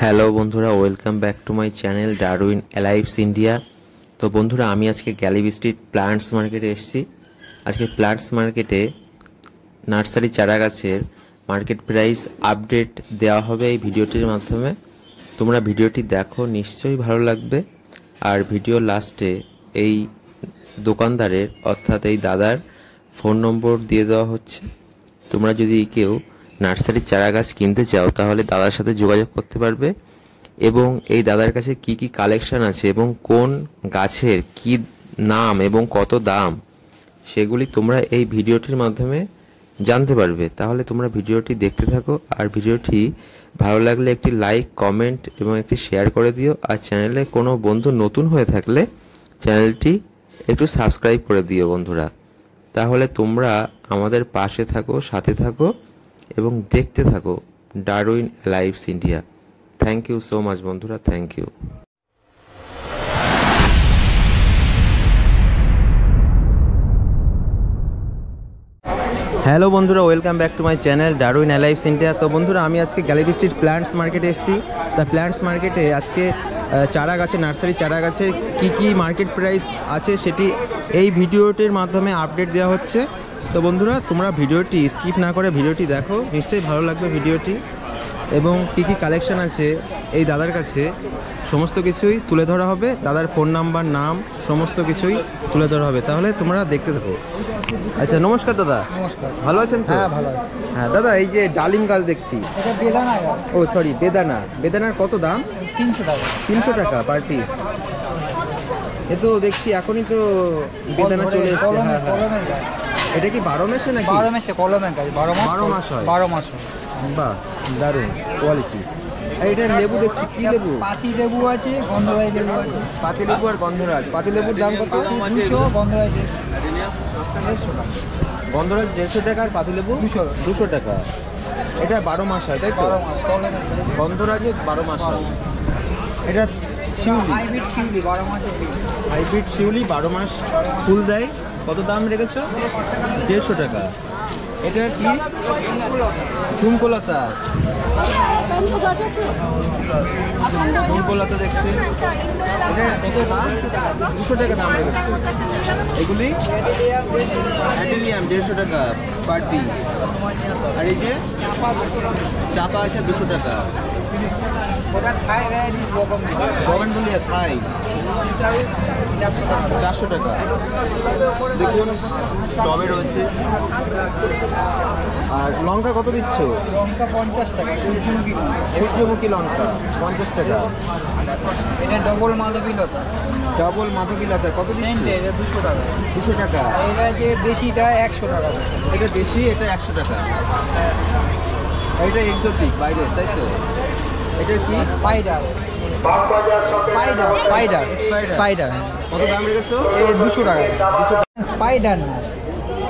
Hello বন্ধুরা, welcome back to my channel Darwin alives India. তো বন্ধুরা, আমি আজকে গ্যালিবি স্ট্রিট প্ল্যান্টস মার্কেটে এসেছি। আজকে প্ল্যান্টস মার্কেটে নার্সারি চারা গাছের মার্কেট প্রাইস আপডেট দেওয়া হবে এই ভিডিওটির মাধ্যমে। তোমরা ভিডিওটি দেখো, নিশ্চয়ই ভালো লাগবে। আর ভিডিও লাস্টে এই দোকানদারের অর্থাৎ এই দাদার ফোন নম্বর দিয়ে দেওয়া হচ্ছে। তোমরা যদি কেউ নার্সারির চারা গাছ কিনতে চাও তাহলে দাদার সাথে যোগাযোগ করতে পারবে, এবং এই দাদার কাছে কি কি কালেকশন আছে এবং কোন গাছের কি নাম এবং কত দাম সেগুলি তোমরা এই ভিডিওটির মাধ্যমে জানতে পারবে। তাহলে তোমরা ভিডিওটি দেখতে থাকো, আর ভিডিওটি ভালো লাগলে একটি লাইক, কমেন্ট এবং একটি শেয়ার করে দিও। আর চ্যানেলে কোনো বন্ধু নতুন হয়ে থাকলে চ্যানেলটি একটু সাবস্ক্রাইব করে দিও বন্ধুরা। তাহলে তোমরা আমাদের পাশে থাকো, সাথে থাকো এবং দেখতে থাকো Darwin alives India. Thank you so much বন্ধুরা, থ্যাংক ইউ। হ্যালো বন্ধুরা, welcome back to my channel Darwin alives India. তো বন্ধুরা, আমি আজকে গ্যালিবি স্ট্রিট প্ল্যান্টস মার্কেটে এসেছি। তা প্ল্যান্টস মার্কেটে আজকে চারা গাছে, নার্সারি চারা গাছে কী কী মার্কেট প্রাইস আছে সেটি এই ভিডিওটির মাধ্যমে আপডেট দেওয়া হচ্ছে। তো বন্ধুরা, তোমরা ভিডিওটি স্কিপ না করে ভিডিওটি দেখো, নিশ্চয়ই ভালো লাগবে ভিডিওটি। এবং কী কী কালেকশন আছে এই দাদার কাছে সমস্ত কিছুই তুলে ধরা হবে। দাদার ফোন নাম্বার, নাম সমস্ত কিছুই তুলে ধরা হবে। তাহলে তোমরা দেখতে থাকো। আচ্ছা, নমস্কার দাদা। নমস্কার। ভালো আছেন তো? হ্যাঁ, ভালো আছি। হ্যাঁ দাদা, এই যে ডালিম গাছ দেখছি, এটা বেদানা গাছ। ও সরি, বেদানা। বেদানার কত দাম? 300 টাকা। 300 টাকা পার পিস। এ তো দেখছি এখনই তো বেদানা চলে এসছে। হ্যাঁ হ্যাঁ, কলমের গাছ। এটা কি 12 মাসে নাকি? 12 মাসে কলমের গাছ। 12 মাস হয়? 12 মাস হয়। বাহ, দারুণ কোয়ালিটি। আর এটা লেবু দেখছি, কি লেবু? পাতি লেবু আছে, গন্ধরাজ লেবু আছে। পাতি লেবু আর গন্ধরাজ। পাতি লেবুর দাম কত? 200, গন্ধরাজ 150 টাকা। গন্ধরাজ 150 টাকা আর পাতি লেবু 200 টাকা। এটা 12 মাস হয় তাই তো? 12 মাস কলমের গাছ। গন্ধরাজও 12 মাস হয়। এটা শিউলি, হাইব্রিড শিউলি 12 মাসে শিউলি। হাইব্রিড শিউলি 12 মাস ফুল দেয়। কত দাম রেখেছো? 150 টাকা। এটা কি? ঝুমকোলতা। ঝুমকোলতা দেখছি। এটা কত দাম? 200 টাকা দাম রেখেছে। এগুলি অ্যাডেলিয়াম 150 টাকা পার পিস। আর এই যে চাপা আছে 200 টাকা। ওটা থাই ভ্যারাইটিস বগনভেলিয়া থাই 400 টাকা। দেখুন টবে রয়েছে। আর লঙ্কা কত দিচ্ছ? লঙ্কা 50 টাকা। সূর্যমুখী লঙ্কা। সূর্যমুখী লঙ্কা 50 টাকা। এটা ডবল মাধবীলতা। ডবল মাধবীলতা কত দিচ্ছ? এটা 200 টাকা। 200 টাকা। এটা যে দেশিটা 100 টাকা। এটা দেশি, এটা 100 টাকা। আর এটা এক্সোটিক বাইরে, তাই তো? এটা কি? স্পাইডার। স্পাইডার স্পাইডার স্পাইডার কত দাম রেখেছো? 200 টাকা। স্পাইডার না,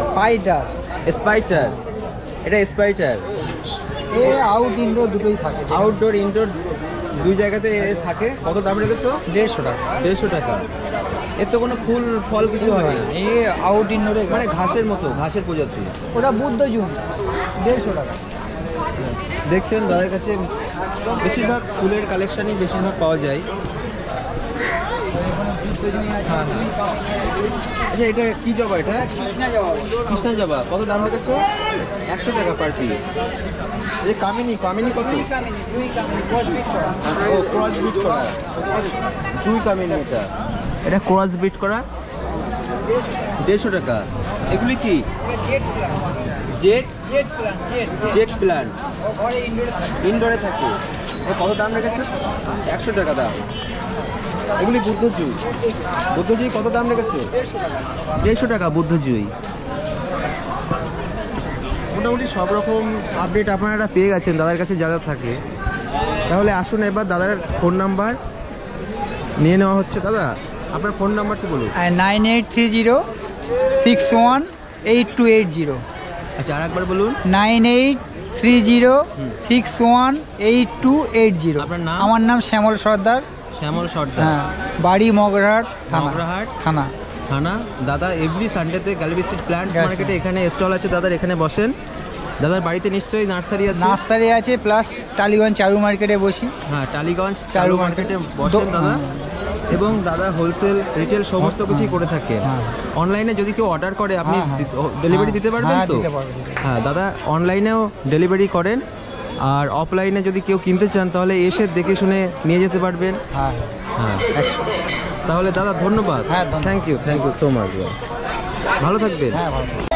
স্পাইডার। স্পাইটার। এটা স্পাইটার। এ আউট ইনডোর দুটোই থাকে। আউটডোর ইনডোর দুই জায়গাতে থাকে। কত দাম রেখেছো? 150 টাকা। 150 টাকা। এর তো কোনো ফুল ফল কিছু হয় না, এ আউট ইনডোরে মানে ঘাসের মতো, ঘাসের প্রজাতি। ওটা বুদ্ধ জুন 150 টাকা। দেখছেন দাদার কাছে বেশিরভাগ ফুলের কালেকশনই বেশিরভাগ পাওয়া যায়। হ্যাঁ হ্যাঁ। আচ্ছা, এটা কি জবা? এটা কৃষ্ণা জবা। কৃষ্ণা জবা। কত দাম রেখেছো? 100 টাকা পার পিস। এই কামিনী, কামিনী কত? জুই কামিনী ক্রসবিট করা। ও ক্রস বিট করা, জুই কামিনী। এটা ক্রস বিট করা 150 টাকা। এগুলি কি? Jet jet plant. Jet plant ও ঘরে ইনডোরে থাকে। ইনডোরে থাকে। ও কত দাম রেখেছে? 100 টাকা দাম। এগুলি বুদ্ধজুই। বুদ্ধজুই কত দাম রেখেছে? 150 টাকা বুদ্ধজুই। মোটামুটি সব রকম আপডেট আপনারা পেয়ে গেছেন দাদার কাছে যা যা থাকে। তাহলে আসুন এবার দাদার ফোন নাম্বার নিয়ে নেওয়া হচ্ছে। দাদা, আপনার ফোন নাম্বারটি বলুন। 9830618280। আচ্ছা, আর একবার বলুন। 9830618280। আপনার নাম? আমার নাম শ্যামল সর্দার। শ্যামল সর্দার। হ্যাঁ, বাড়ি মগরাহাট থানা। মগরাহাট থানা। দাদা এভরি সানডেতে গ্যালিবি স্ট্রিট প্ল্যান্টস Yes, মার্কেটে এখানে স্টল আছে দাদার, এখানে বসেন। দাদার বাড়িতে নিশ্চয়ই নার্সারি আছে? নার্সারি আছে, প্লাস টালিগঞ্জ চারু মার্কেটে বসি। হ্যাঁ, টালিগঞ্জ চারু চারু মার্কেটে বসেন দাদা, হ্যাঁ। এবং দাদা হোলসেল রিটেল সমস্ত কিছুই করে থাকে। হ্যাঁ। অনলাইনে যদি কেউ অর্ডার করে আপনি হ্যাঁ, হ্যাঁ। ডেলিভারি দিতে পারবেন হ্যাঁ, তো? দিতে পারবো, দিতে পারবো। হ্যাঁ দাদা অনলাইনেও ডেলিভারি করেন, আর অফলাইনে যদি কেউ কিনতে চান তাহলে এসে দেখে শুনে নিয়ে যেতে পারবেন। হ্যাঁ, হ্যাঁ, তাহলে দাদা ধন্যবাদ। হ্যাঁ, ধন্যবাদ। Thank you so much. ভালো থাকবেন। হ্যাঁ, ভালো।